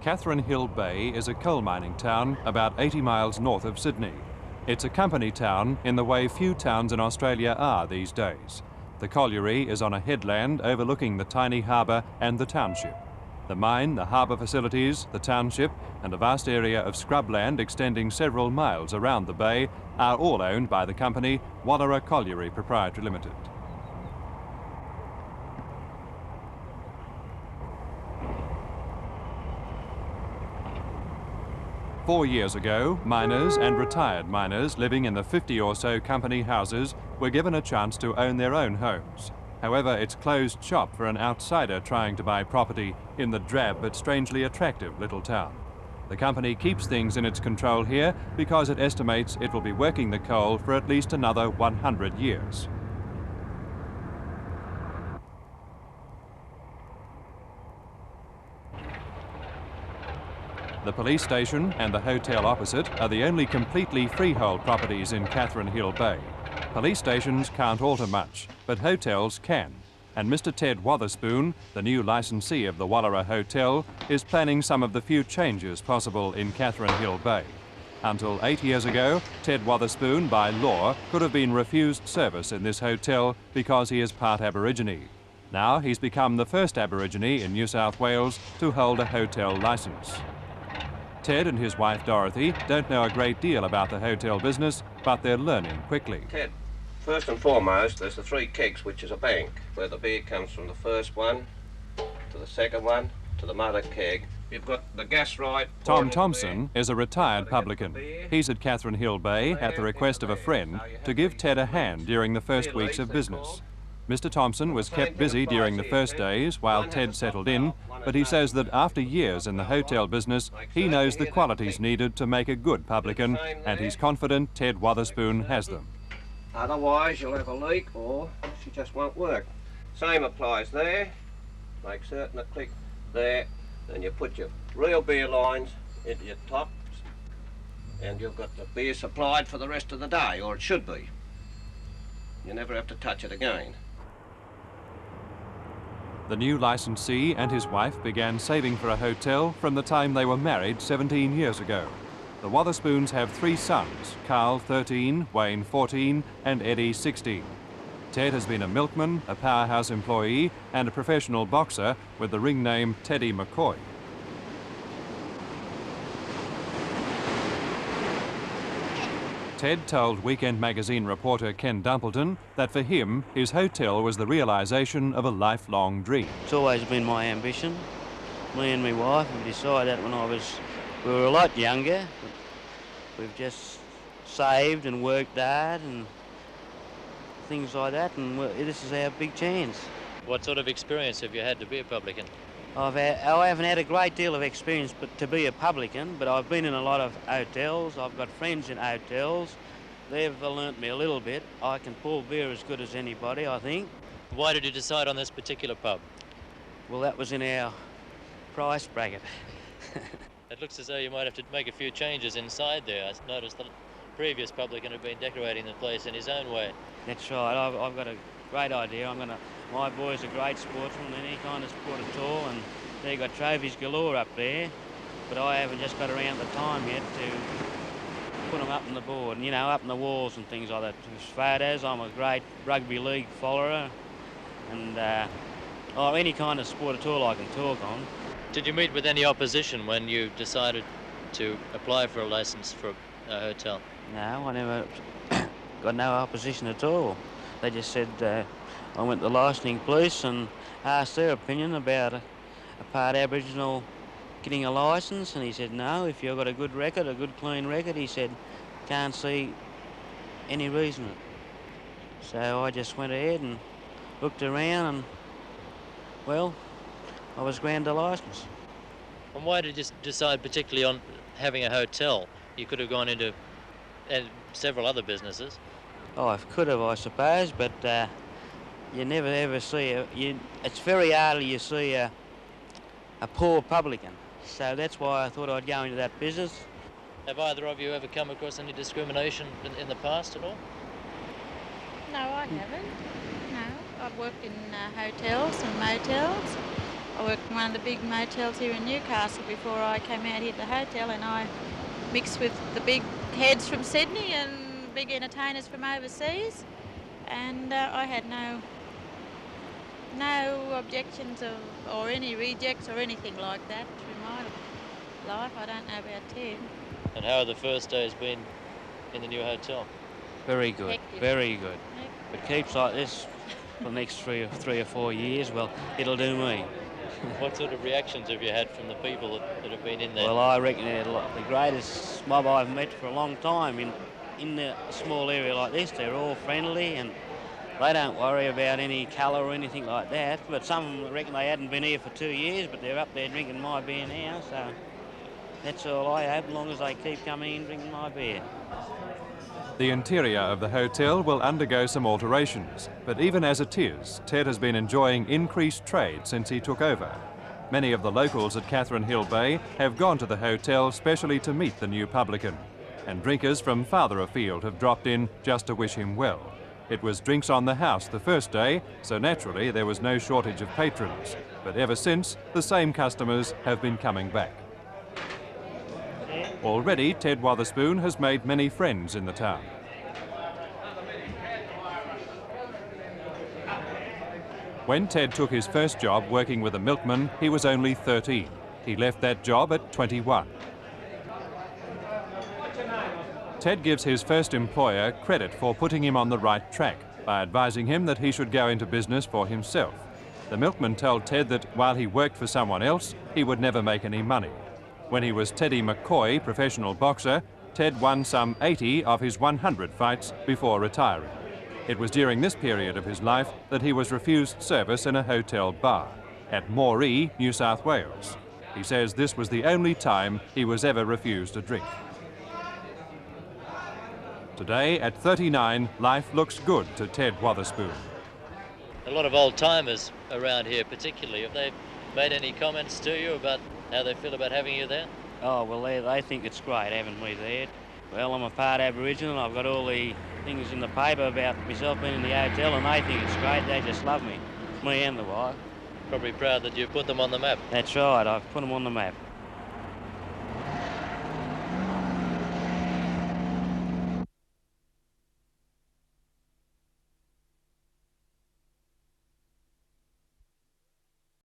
Catherine Hill Bay is a coal mining town about 80 miles north of Sydney. It's a company town in the way few towns in Australia are these days. The colliery is on a headland overlooking the tiny harbour and the township. The mine, the harbour facilities, the township and a vast area of scrubland extending several miles around the bay are all owned by the company Wotherspoon Colliery Proprietary Limited. Four years ago, miners and retired miners living in the 50 or so company houses were given a chance to own their own homes. However, it's closed shop for an outsider trying to buy property in the drab but strangely attractive little town. The company keeps things in its control here because it estimates it will be working the coal for at least another 100 years. The police station and the hotel opposite are the only completely freehold properties in Catherine Hill Bay. Police stations can't alter much, but hotels can. And Mr. Ted Wotherspoon, the new licensee of the Wotherspoon Hotel, is planning some of the few changes possible in Catherine Hill Bay. Until 8 years ago, Ted Wotherspoon, by law, could have been refused service in this hotel because he is part Aborigine. Now he's become the first Aborigine in New South Wales to hold a hotel licence. Ted and his wife Dorothy don't know a great deal about the hotel business, but they're learning quickly. Ted, first and foremost, there's the three kegs, which is a bank, where the beer comes from the first one, to the second one, to the mother keg. You've got the gas right. Tom Thompson is a retired publican. He's at Catherine Hill Bay at the request of a friend to give Ted a hand during the first weeks of business. Mr. Thompson was kept busy during the first days while Ted settled in, but he says that after years in the hotel business, he knows the qualities needed to make a good publican, and he's confident Ted Wotherspoon has them. Otherwise, you'll have a leak or she just won't work. Same applies there. Make certain to click there. Then you put your real beer lines into your tops, and you've got the beer supplied for the rest of the day, or it should be. You never have to touch it again. The new licensee and his wife began saving for a hotel from the time they were married 17 years ago. The Wotherspoons have three sons, Carl 13, Wayne 14 and Eddie 16. Ted has been a milkman, a powerhouse employee and a professional boxer with the ring name Teddy McCoy. Ted told Weekend magazine reporter Ken Dumpleton that for him, his hotel was the realisation of a lifelong dream. It's always been my ambition. Me and my wife, we decided that when we were a lot younger. We've just saved and worked hard and things like that, and this is our big chance. What sort of experience have you had to be a publican? I haven't had a great deal of experience to be a publican, but I've been in a lot of hotels. I've got friends in hotels. They've learnt me a little bit. I can pour beer as good as anybody, I think. Why did you decide on this particular pub? Well, that was in our price bracket. It looks as though you might have to make a few changes inside there. I noticed the previous publican had been decorating the place in his own way. That's right. I've got a great idea. My boys are great sportsmen in any kind of sport at all, and they've got trophies galore up there, but I haven't just got around the time yet to put them up on the board, you know, up on the walls and things like that. As far as I'm a great rugby league follower, and any kind of sport at all I can talk on. Did you meet with any opposition when you decided to apply for a licence for a hotel? No, I never got no opposition at all. They just said, I went to the licensing police and asked their opinion about a part Aboriginal getting a licence, and he said, no, if you've got a good record, a good clean record, he said, can't see any reason. So I just went ahead and looked around and, well, I was granted a licence. And why did you decide particularly on having a hotel? You could have gone into several other businesses. Oh, I could have, I suppose, but you never ever see it's very hardly you see a poor publican. So that's why I thought I'd go into that business. Have either of you ever come across any discrimination in the past at all? No, I haven't. No, I've worked in hotels and motels. I worked in one of the big motels here in Newcastle before I came out here to the hotel, and I mixed with the big heads from Sydney and big entertainers from overseas, and I had no objections or any rejects or anything like that through my life. I don't know about Ted. And how have the first days been in the new hotel? Very good, Hectic. very good. Yep. If it keeps like this for the next three or 4 years, well, it'll do me. What sort of reactions have you had from the people that have been in there? Well, I reckon they're the greatest mob I've met for a long time. In a small area like this, they're all friendly and they don't worry about any colour or anything like that. But some of them reckon they hadn't been here for 2 years, but they're up there drinking my beer now, so that's all I hope, as long as they keep coming in drinking my beer. The interior of the hotel will undergo some alterations, but even as it is, Ted has been enjoying increased trade since he took over. Many of the locals at Catherine Hill Bay have gone to the hotel specially to meet the new publican, and drinkers from farther afield have dropped in just to wish him well. It was drinks on the house the first day, so naturally there was no shortage of patrons, but ever since, the same customers have been coming back. Already, Ted Wotherspoon has made many friends in the town. When Ted took his first job working with a milkman, he was only 13. He left that job at 21. Ted gives his first employer credit for putting him on the right track by advising him that he should go into business for himself. The milkman told Ted that while he worked for someone else, he would never make any money. When he was Teddy McCoy, professional boxer, Ted won some 80 of his 100 fights before retiring. It was during this period of his life that he was refused service in a hotel bar at Moree, New South Wales. He says this was the only time he was ever refused a drink. Today, at 39, life looks good to Ted Wotherspoon. A lot of old-timers around here particularly, have they made any comments to you about how they feel about having you there? Oh, well, they think it's great having me there. Well, I'm a part Aboriginal. I've got all the things in the paper about myself being in the hotel, and they think it's great. They just love me and the wife. Probably proud that you put them on the map. That's right. I've put them on the map.